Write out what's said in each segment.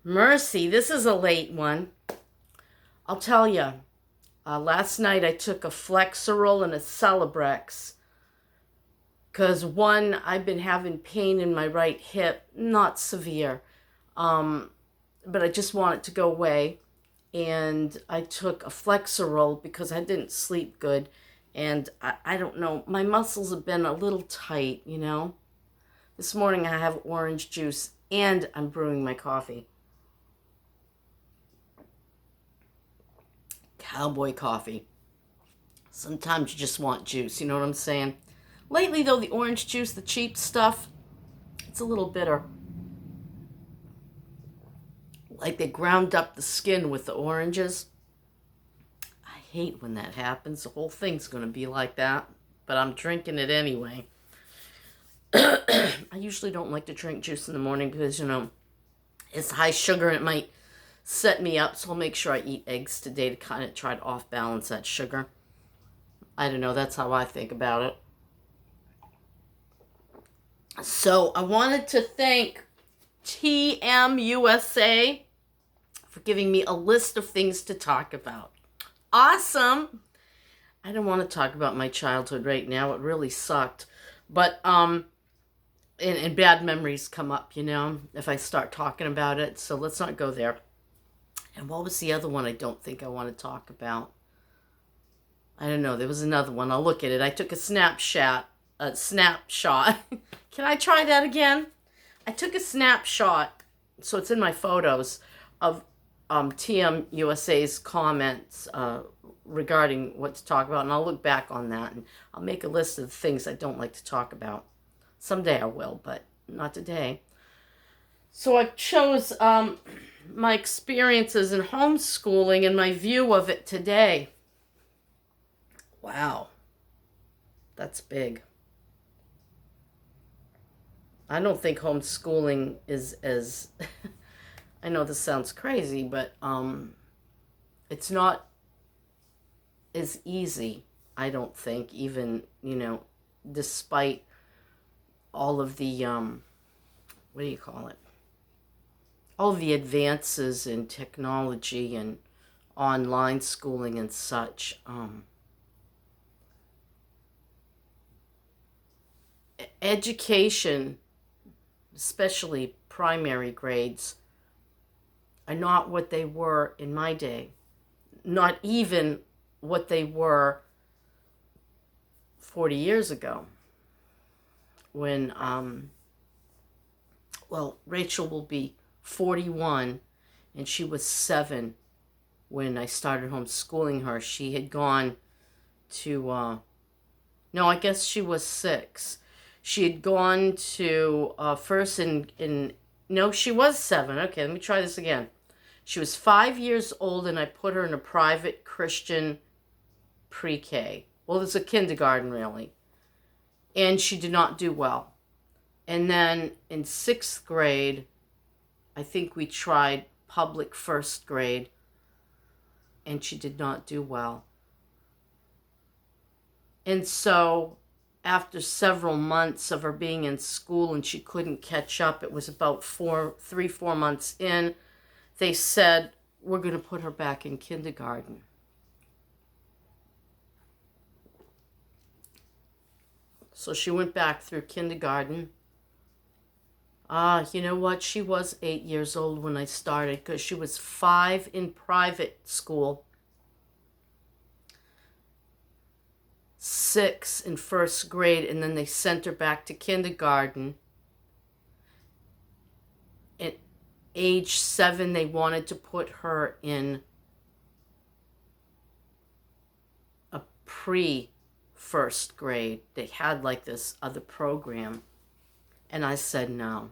Mercy, this is a late one. I'll tell you, last night I took a Flexeril and a Celebrex because one, I've been having pain in my right hip, not severe, but I just want it to go away. And I took a Flexeril because I didn't sleep good. And I don't know, my muscles have been a little tight, you know. This morning I have orange juice and I'm brewing my coffee. Cowboy coffee. Sometimes you just want juice, you know what I'm saying? Lately though, the orange juice, the cheap stuff, it's a little bitter. Like they ground up the skin with the oranges. I hate when that happens. The whole thing's going to be like that. But I'm drinking it anyway. I usually don't like to drink juice in the morning because, you know, it's high sugar and it might set me up. So I'll make sure I eat eggs today to kind of try to off-balance that sugar. I don't know. That's how I think about it. So I wanted to thank tmusa for giving me a list of things to talk about. Awesome. I don't want to talk about my childhood right now. It really sucked. But, and bad memories come up, you know, if I start talking about it. So let's not go there. And what was the other one I don't think I want to talk about? I don't know. There was another one. I'll look at it. I took a snapshot. Can I try that again? I took a snapshot, so it's in my photos, of TMUSA's comments regarding what to talk about, and I'll look back on that, and I'll make a list of the things I don't like to talk about. Someday I will, but not today. So I chose my experiences in homeschooling and my view of it today. Wow. That's big. I don't think homeschooling is as... I know this sounds crazy, but it's not as easy, I don't think, even, you know, despite all of the, what do you call it? All of the advances in technology and online schooling and such. Education, especially primary grades, are not what they were in my day. Not even what they were 40 years ago. When, Rachel will be 41, and she was 7 when I started homeschooling her. She had gone to, no, I guess she was 6. She had gone to, first no, she was 7. Okay, let me try this again. She was 5 years old, and I put her in a private Christian pre-K. Well, it's a kindergarten, really. And she did not do well. And then in 6th grade, I think we tried public 1st grade, and she did not do well. And so after several months of her being in school and she couldn't catch up, it was about 4 months in, they said, we're going to put her back in kindergarten. So she went back through kindergarten. You know what? She was 8 years old when I started because she was 5 in private school, 6 in 1st grade, and then they sent her back to kindergarten. At age 7, they wanted to put her in a pre-1st grade. They had like this other program, and I said no.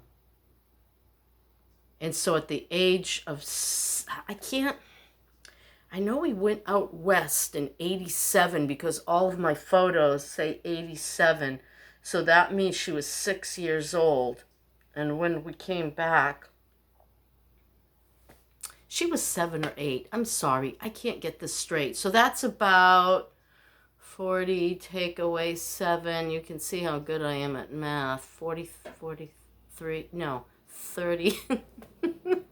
And so at the age of, I know we went out west in 87 because all of my photos say 87. So that means she was 6 years old. And when we came back, she was 7 or 8. I'm sorry, I can't get this straight. So that's about 40, take away 7. You can see how good I am at math. 43, no, 30.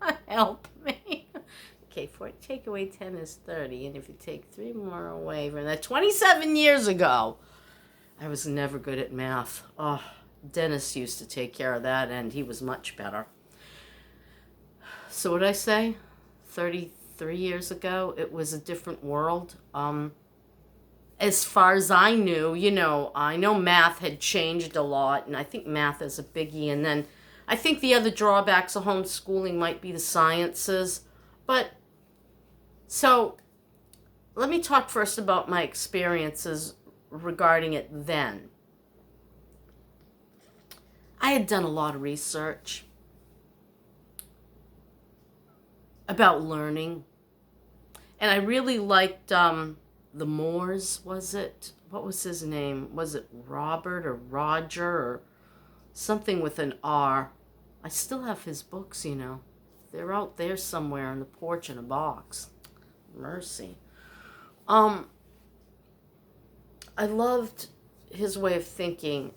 I help me. Okay, take away 10 is 30, and if you take 3 more away from that, 27 years ago, I was never good at math. Oh, Dennis used to take care of that, and he was much better. So what did I say? 33 years ago, it was a different world. As far as I knew, I know math had changed a lot, and I think math is a biggie. And then I think the other drawbacks of homeschooling might be the sciences. But so let me talk first about my experiences regarding it then. I had done a lot of research about learning, and I really liked the Moores, was it? What was his name? Was it Robert or Roger or something with an R? I still have his books, They're out there somewhere on the porch in a box. Mercy. I loved his way of thinking.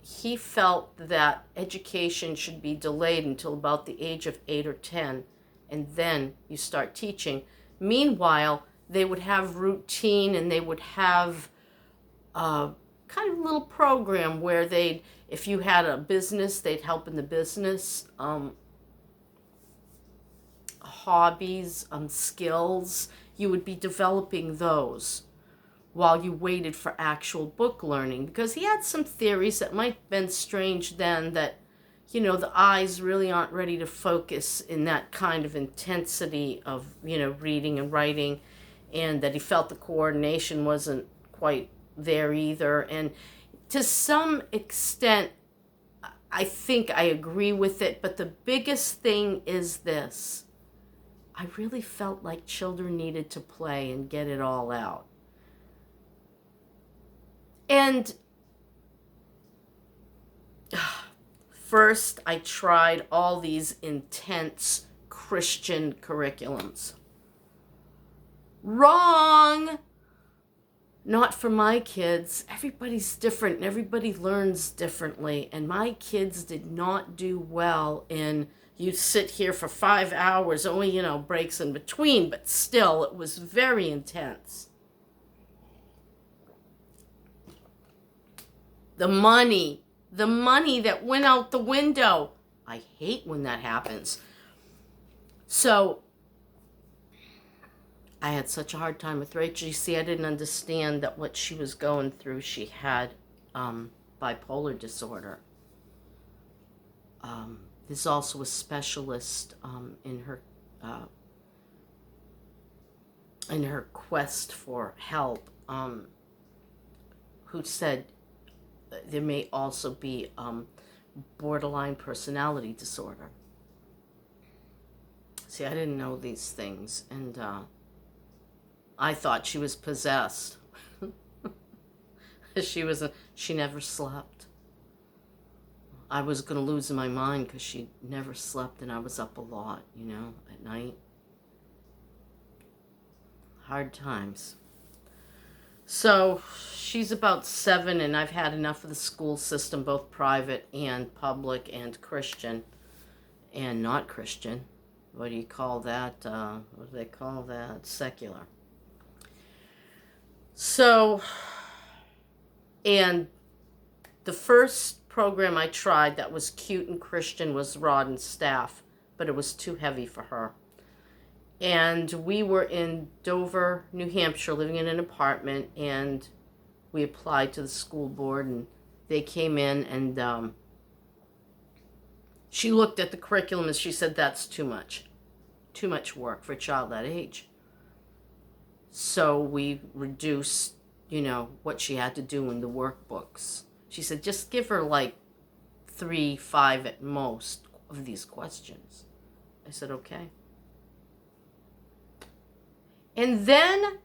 He felt that education should be delayed until about the age of 8 or 10, and then you start teaching. Meanwhile, they would have routine, and they would have a kind of little program where if you had a business, they'd help in the business, hobbies, skills, you would be developing those while you waited for actual book learning, because he had some theories that might have been strange then, that the eyes really aren't ready to focus in that kind of intensity of reading and writing, and that he felt the coordination wasn't quite there either. And to some extent, I think I agree with it, but the biggest thing is this: I really felt like children needed to play and get it all out. And first, I tried all these intense Christian curriculums. Wrong! Not for my kids. Everybody's different and everybody learns differently. And my kids did not do well in, you sit here for 5 hours, only, breaks in between, but still, it was very intense. The money that went out the window. I hate when that happens. So I had such a hard time with Rachel. You see, I didn't understand that what she was going through, she had bipolar disorder. There's also a specialist in her quest for help who said there may also be borderline personality disorder. See, I didn't know these things, and I thought she was possessed. She never slept. I was going to lose my mind because she never slept, and I was up a lot, at night. Hard times. So she's about 7, and I've had enough of the school system, both private and public and Christian and not Christian. What do you call that? What do they call that? Secular. So, and the first program I tried that was cute and Christian was Rod and Staff, but it was too heavy for her. And we were in Dover, New Hampshire, living in an apartment, and we applied to the school board, and they came in, and she looked at the curriculum and she said, that's too much work for a child that age. So we reduced, what she had to do in the workbooks. She said, just give her like 3, 5 at most of these questions. I said, okay. And then,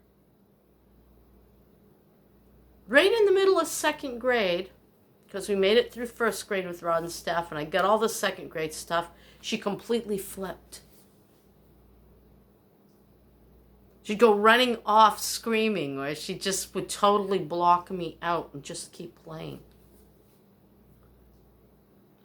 right in the middle of 2nd grade, because we made it through 1st grade with Rod and Staff, and I got all the 2nd grade stuff, she completely flipped. She'd go running off screaming, or she just would totally block me out and just keep playing.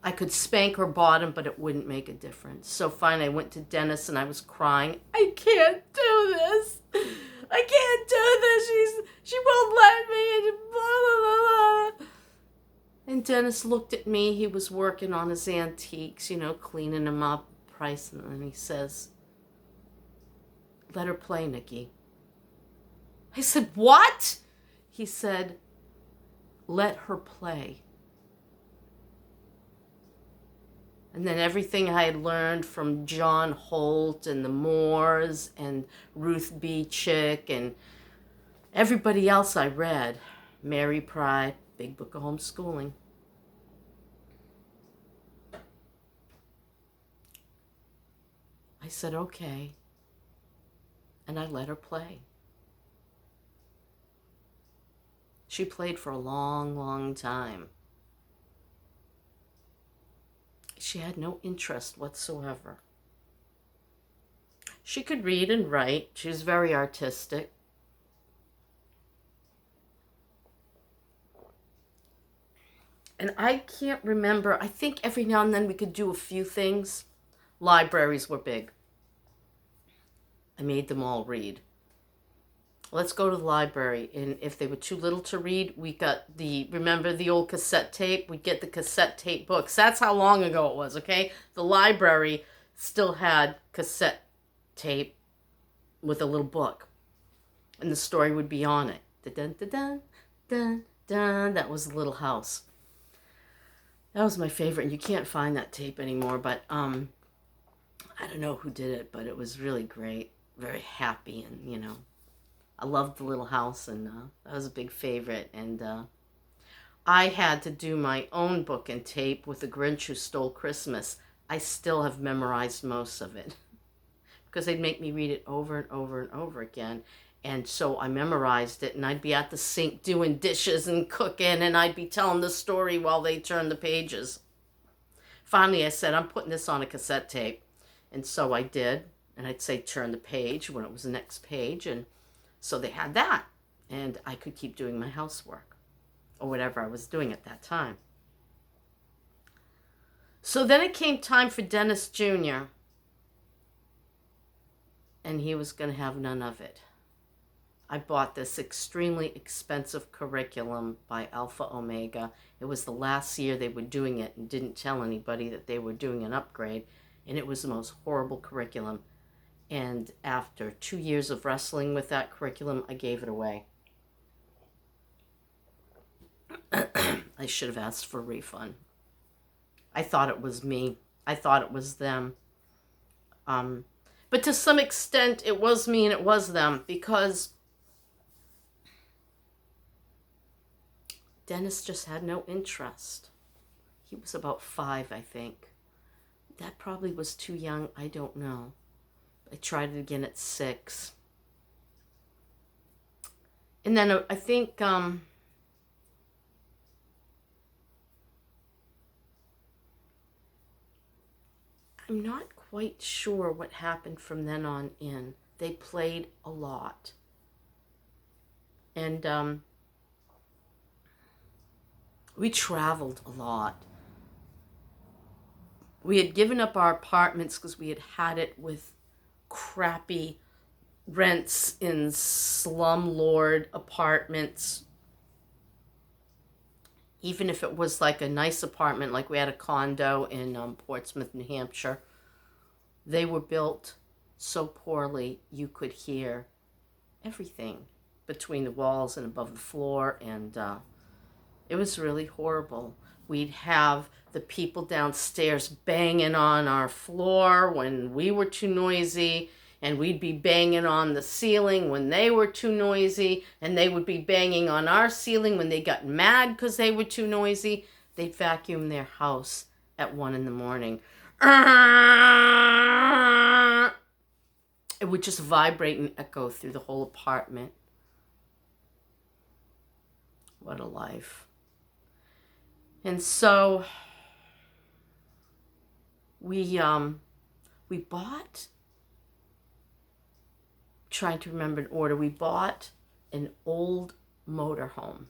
I could spank her bottom, but it wouldn't make a difference. So finally, I went to Dennis and I was crying. I can't do this. I can't do this. She won't let me. And blah, blah, blah. And Dennis looked at me. He was working on his antiques, cleaning them up, pricing them. And he says, "Let her play, Nikki." I said, "What?" He said, "Let her play." And then everything I had learned from John Holt and the Moores and Ruth B. Chick and everybody else I read, Mary Pride, Big Book of Homeschooling. I said, okay. And I let her play. She played for a long, long time. She had no interest whatsoever. She could read and write. She was very artistic. And I can't remember. I think every now and then we could do a few things. Libraries were big. I made them all read. Let's go to the library. And if they were too little to read, we got remember the old cassette tape? We'd get the cassette tape books. That's how long ago it was, okay? The library still had cassette tape with a little book. And the story would be on it. Dun, dun, dun, dun, dun. That was the little house. That was my favorite. And you can't find that tape anymore, but I don't know who did it, but it was really great. Very happy and, I loved the little house, and that was a big favorite. And I had to do my own book and tape with The Grinch Who Stole Christmas. I still have memorized most of it because they'd make me read it over and over and over again. And so I memorized it, and I'd be at the sink doing dishes and cooking, and I'd be telling the story while they turned the pages. Finally, I said, I'm putting this on a cassette tape. And so I did, and I'd say turn the page when it was the next page, and so they had that, and I could keep doing my housework or whatever I was doing at that time. So then it came time for Dennis Jr., and he was going to have none of it. I bought this extremely expensive curriculum by Alpha Omega. It was the last year they were doing it and didn't tell anybody that they were doing an upgrade, and it was the most horrible curriculum. And after 2 years of wrestling with that curriculum, I gave it away. I should have asked for a refund. I thought it was me. I thought it was them. But to some extent, it was me and it was them, because Dennis just had no interest. He was about 5, I think. That probably was too young. I don't know. I tried it again at 6. And then I think I'm not quite sure what happened from then on in. They played a lot. And we traveled a lot. We had given up our apartments because we had it with crappy rents in slumlord apartments. Even if it was like a nice apartment, like we had a condo in Portsmouth, New Hampshire, they were built so poorly you could hear everything between the walls and above the floor, and it was really horrible. We'd have the people downstairs banging on our floor when we were too noisy, and we'd be banging on the ceiling when they were too noisy, and they would be banging on our ceiling when they got mad because they were too noisy. They'd vacuum their house at 1 a.m. It would just vibrate and echo through the whole apartment. What a life. And so we bought, trying to remember in order, we bought an old motorhome.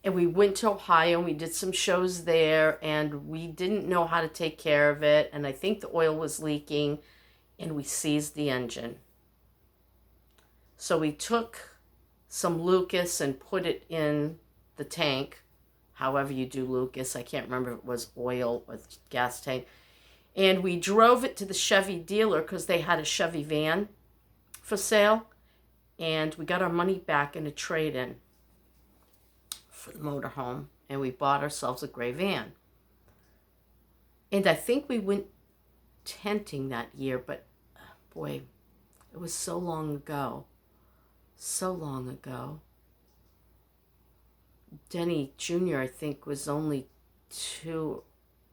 And we went to Ohio and we did some shows there, and we didn't know how to take care of it. And I think the oil was leaking, and we seized the engine. So we took some Lucas and put it in the tank, however you do Lucas. I can't remember if it was oil or gas tank. And we drove it to the Chevy dealer because they had a Chevy van for sale. And we got our money back in a trade-in for the motorhome. And we bought ourselves a gray van. And I think we went tenting that year, but boy, it was so long ago. So long ago. Denny Jr., I think, was only 2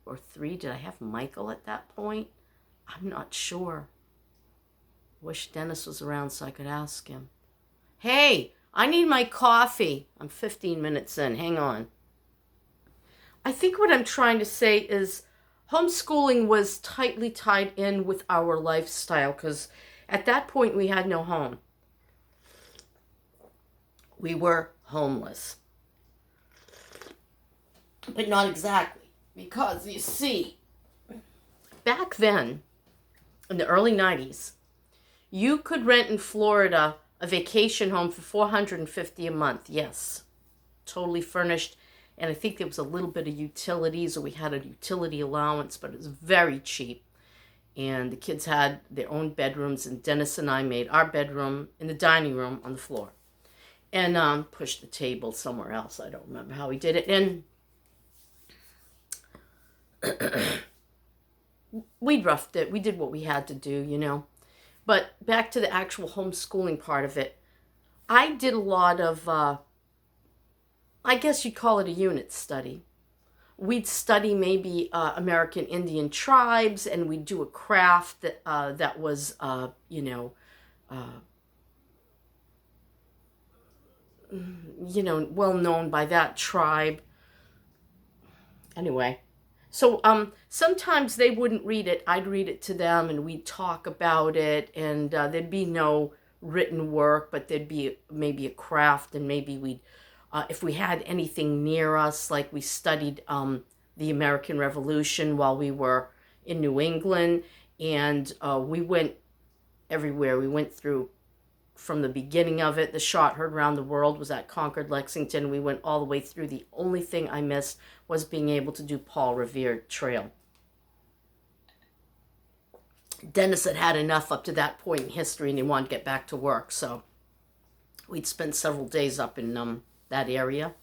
or 3. Did I have Michael at that point? I'm not sure. Wish Dennis was around so I could ask him. Hey, I need my coffee. I'm 15 minutes in. Hang on. I think what I'm trying to say is homeschooling was tightly tied in with our lifestyle because at that point we had no home. We were homeless. But not exactly, because you see, back then, in the early 90s, you could rent in Florida a vacation home for $450 a month. Yes, totally furnished. And I think there was a little bit of utilities, or we had a utility allowance, but it was very cheap. And the kids had their own bedrooms, and Dennis and I made our bedroom in the dining room on the floor. And pushed the table somewhere else. I don't remember how we did it. And we roughed it. We did what we had to do, you know. But back to the actual homeschooling part of it. I did a lot of, I guess you'd call it a unit study. We'd study maybe American Indian tribes, and we'd do a craft that was, well known by that tribe. Anyway, so sometimes they wouldn't read it. I'd read it to them, and we'd talk about it, and there'd be no written work, but there'd be maybe a craft, and maybe we'd, if we had anything near us, like we studied the American Revolution while we were in New England, and we went everywhere. We went through from the beginning of it. The shot heard around the world was at Concord, Lexington. We went all the way through. The only thing I missed was being able to do Paul Revere Trail. Dennis had had enough up to that point in history, and he wanted to get back to work. So we'd spend several days up in that area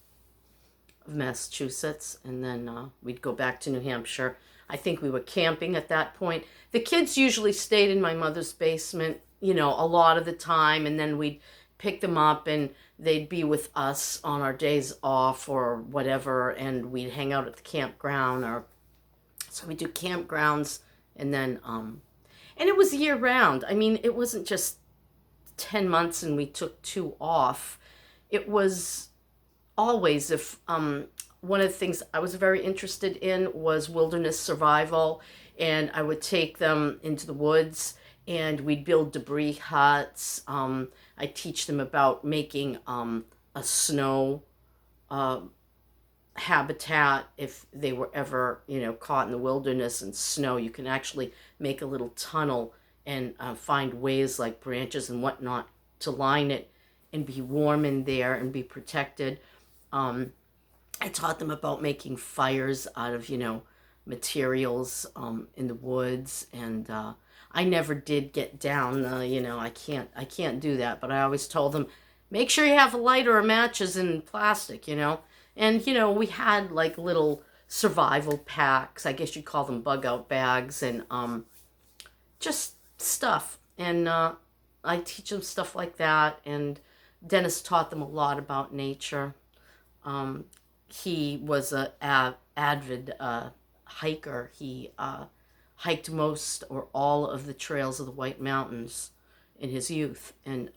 of Massachusetts, and then we'd go back to New Hampshire. I think we were camping at that point. The kids usually stayed in my mother's basement, a lot of the time, and then we'd pick them up and they'd be with us on our days off or whatever, and we'd hang out at the campground. So we do campgrounds, and then and it was year round. I mean, it wasn't just 10 months and we took 2 off. It was always, if one of the things I was very interested in was wilderness survival, and I would take them into the woods and we'd build debris huts. I teach them about making a snow habitat if they were ever, caught in the wilderness and snow. You can actually make a little tunnel and find ways like branches and whatnot to line it and be warm in there and be protected. I taught them about making fires out of, materials in the woods, and I never did get down. I can't do that. But I always told them, make sure you have a lighter or matches and plastic, And we had like little survival packs. I guess you'd call them bug out bags, and just stuff. And I teach them stuff like that. And Dennis taught them a lot about nature. He was a avid hiker. He hiked most or all of the trails of the White Mountains in his youth, and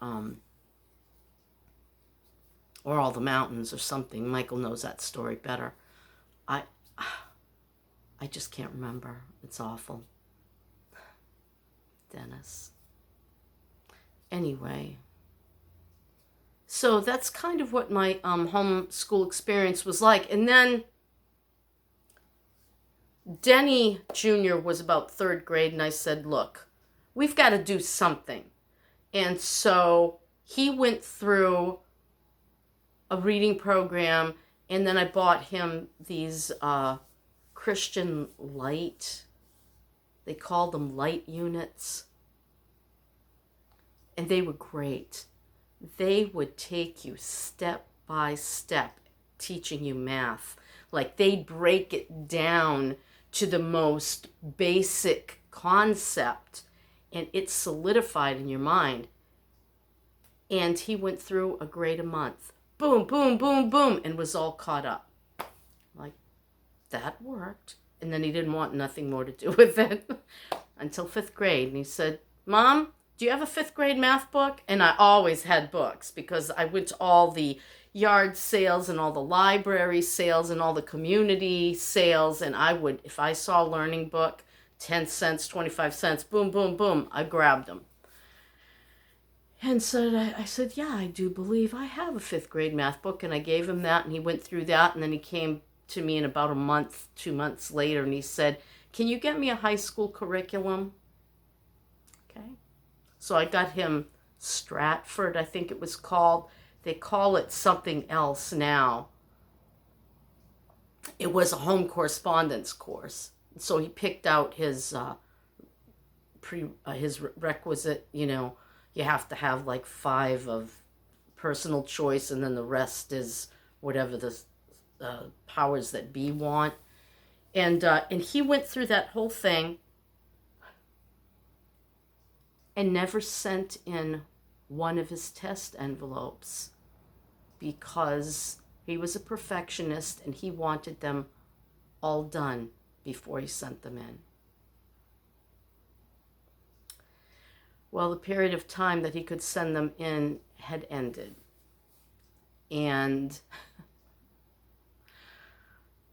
or all the mountains or something. Michael knows that story better. I just can't remember. It's awful. Dennis. Anyway, So that's kind of what my homeschool experience was like. And then Denny Jr. was about third grade, and I said, look, we've got to do something. And so he went through a reading program, and then I bought him these Christian light, they called them light units, and they were great. They would take you step by step, teaching you math. Like they'd break it down to the most basic concept, and it's solidified in your mind. And he went through a grade a month. Boom, boom, boom, boom, and was all caught up. Like, that worked. And then he didn't want nothing more to do with it until fifth grade. And he said, Mom, do you have a fifth grade math book? And I always had books because I went to all the yard sales and all the library sales and all the community sales. And I would, if I saw a learning book, 10 cents, 25 cents, boom, boom, boom, I grabbed them. And so I said, yeah, I do believe I have a fifth grade math book. And I gave him that, and he went through that. And then he came to me in about a month, 2 months later, and he said, can you get me a high school curriculum? Okay. So I got him Stratford, I think it was called. They call it something else now. It was a home correspondence course. So he picked out his his requisite, you have to have like 5 of personal choice, and then the rest is whatever the powers that be want. And he went through that whole thing and never sent in one of his test envelopes because he was a perfectionist and he wanted them all done before he sent them in. Well, the period of time that he could send them in had ended. And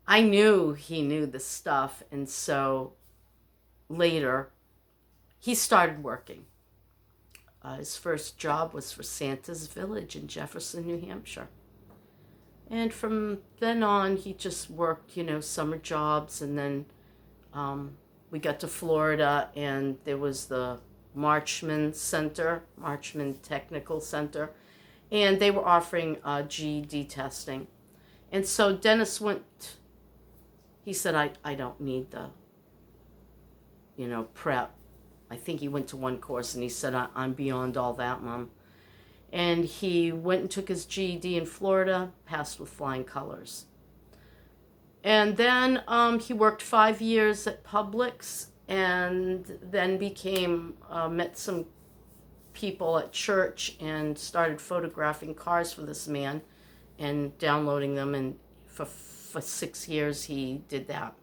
I knew he knew the stuff, and so later he started working. His first job was for Santa's Village in Jefferson, New Hampshire. And from then on, he just worked, summer jobs, and then we got to Florida, and there was the Marchman Technical Center, and they were offering GED testing. And so Dennis he said, I don't need the, prep. I think he went to one course, and he said, I'm beyond all that, Mom. And he went and took his GED in Florida, passed with flying colors. And then he worked 5 years at Publix, and then met some people at church and started photographing cars for this man and downloading them. And for 6 years he did that.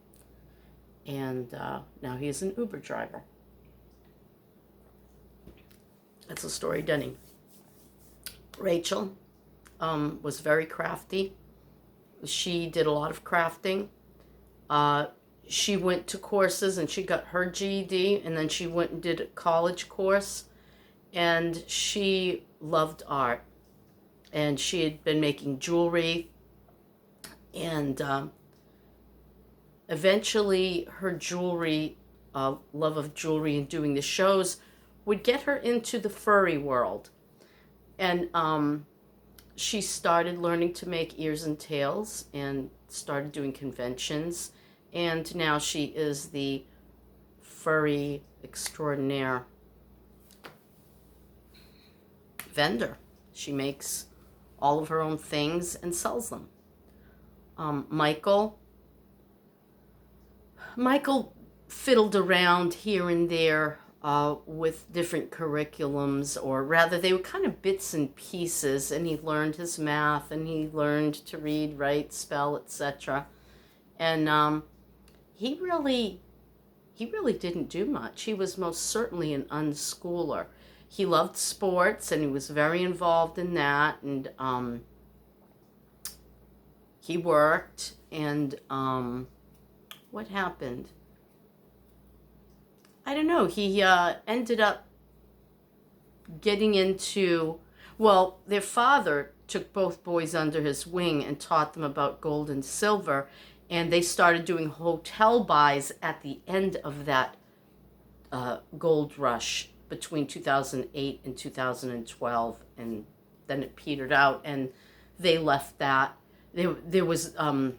And now he is an Uber driver. That's the story, Denny. Rachel was very crafty. She did a lot of crafting. She went to courses and she got her GED, and then she went and did a college course, and she loved art, and she had been making jewelry, and eventually her jewelry, love of jewelry and doing the shows would get her into the furry world. And she started learning to make ears and tails and started doing conventions. And now she is the furry extraordinaire vendor. She makes all of her own things and sells them. Michael fiddled around here and there with different curriculums, or rather they were kind of bits and pieces, and he learned his math, and he learned to read, write, spell, etc. And he really didn't do much. He was most certainly an unschooler. He loved sports, and he was very involved in that, and he worked, and what happened? I don't know. He ended up getting into, Well, their father took both boys under his wing and taught them about gold and silver, and they started doing hotel buys at the end of that gold rush between 2008 and 2012, and then it petered out, and they left that. There was a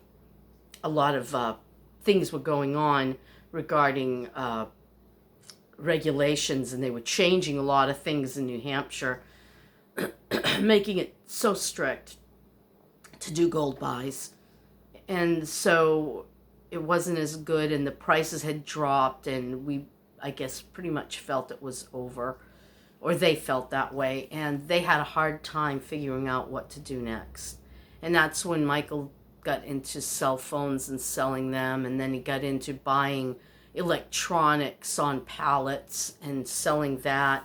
lot of things were going on regarding regulations, and they were changing a lot of things in New Hampshire, making it so strict to do gold buys. And so it wasn't as good, and the prices had dropped, and we, I guess, pretty much felt it was over, or they felt that way, and they had a hard time figuring out what to do next. And that's when Michael got into cell phones and selling them, and then he got into buying electronics on pallets and selling that.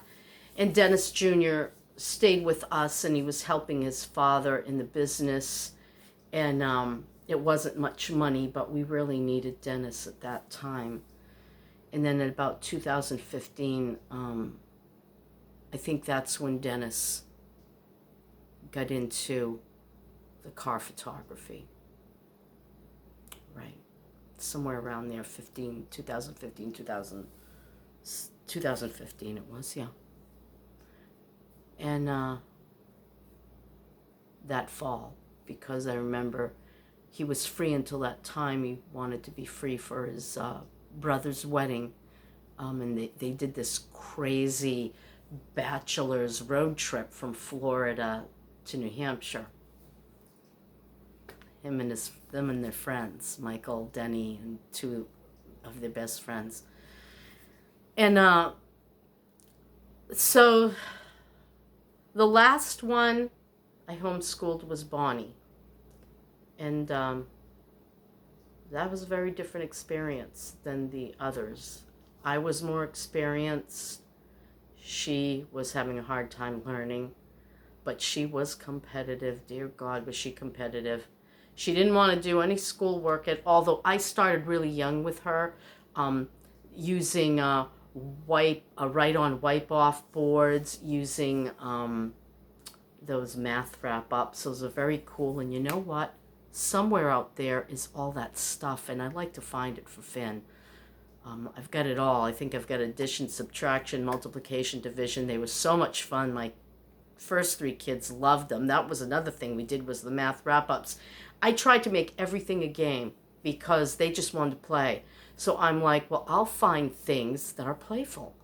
And Dennis Jr. stayed with us, and he was helping his father in the business, and it wasn't much money, but we really needed Dennis at that time. And then in about 2015, I think that's when Dennis got into the car photography. Right. Somewhere around there, 2015, 2015 it was, yeah. And that fall, because I remember he was free until that time. He wanted to be free for his brother's wedding, and they did this crazy bachelor's road trip from Florida to New Hampshire. Them and their friends, Michael, Denny, and two of their best friends. And so the last one I homeschooled was Bonnie. And that was a very different experience than the others. I was more experienced. She was having a hard time learning, but she was competitive. Dear God, was she competitive. She didn't want to do any schoolwork although I started really young with her, using write-on wipe-off boards, using those math wrap-ups. Those are very cool. And you know what? Somewhere out there is all that stuff, and I'd like to find it for Finn. I've got it all. I think I've got addition, subtraction, multiplication, division. They were so much fun. My first three kids loved them. That was another thing we did, was the math wrap-ups. I tried to make everything a game because they just wanted to play. So I'm like, well, I'll find things that are playful,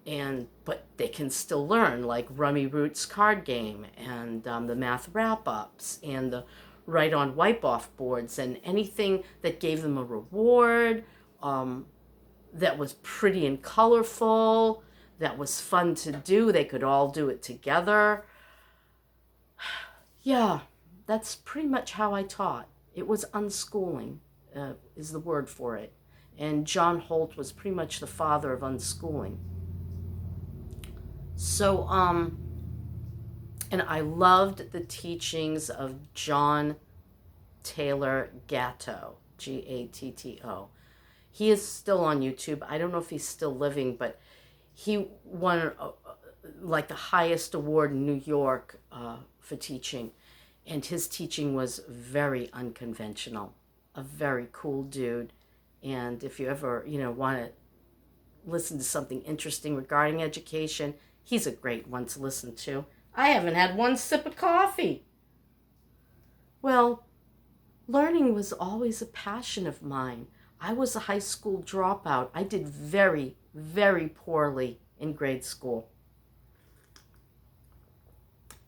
but they can still learn, like Rummy Roots card game, and the math wrap-ups, and the write-on wipe-off boards, and anything that gave them a reward, that was pretty and colorful, that was fun to do. They could all do it together. Yeah, that's pretty much how I taught. It was unschooling, is the word for it. And John Holt was pretty much the father of unschooling. So, and I loved the teachings of John Taylor Gatto, Gatto. He is still on YouTube. I don't know if he's still living, but he won like the highest award in New York for teaching. And his teaching was very unconventional. A very cool dude. And if you ever, want to listen to something interesting regarding education, he's a great one to listen to. I haven't had one sip of coffee. Well, learning was always a passion of mine. I was a high school dropout. I did very, very poorly in grade school.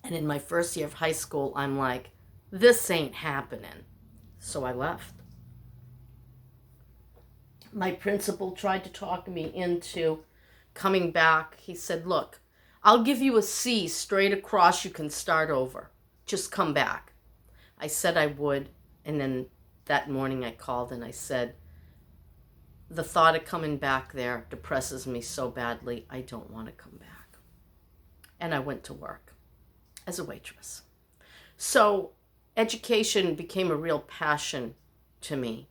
And in my first year of high school, I'm like, this ain't happening. So I left. My principal tried to talk me into coming back. He said, look, I'll give you a C straight across. You can start over. Just come back. I said I would. And then that morning I called and I said, the thought of coming back there depresses me so badly, I don't want to come back. And I went to work as a waitress. So education became a real passion to me.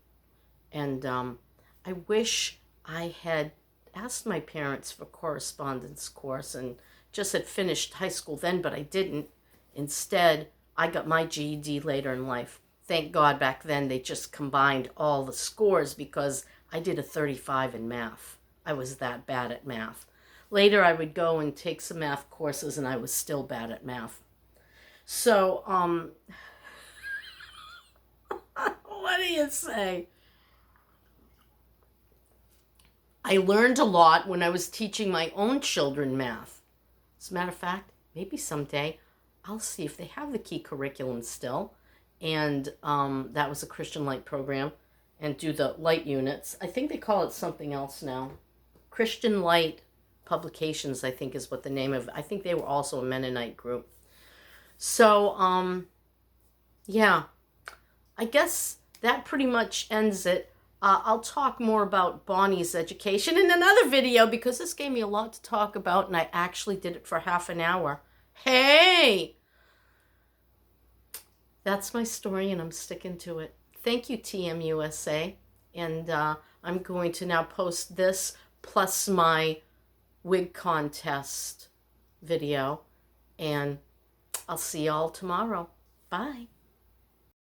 And I wish I had asked my parents for a correspondence course and just had finished high school then, but I didn't. Instead, I got my GED later in life. Thank God back then they just combined all the scores because I did a 35 in math. I was that bad at math. Later, I would go and take some math courses, and I was still bad at math. So, what do you say? I learned a lot when I was teaching my own children math. As a matter of fact, maybe someday I'll see if they have the key curriculum still. And that was a Christian Light program, and do the light units. I think they call it something else now. Christian Light Publications, I think, is what the name of it. I think they were also a Mennonite group. So, yeah, I guess that pretty much ends it. I'll talk more about Bonnie's education in another video because this gave me a lot to talk about, and I actually did it for half an hour. Hey! That's my story, and I'm sticking to it. Thank you, tmusa. And I'm going to now post this plus my wig contest video, and I'll see y'all tomorrow. Bye.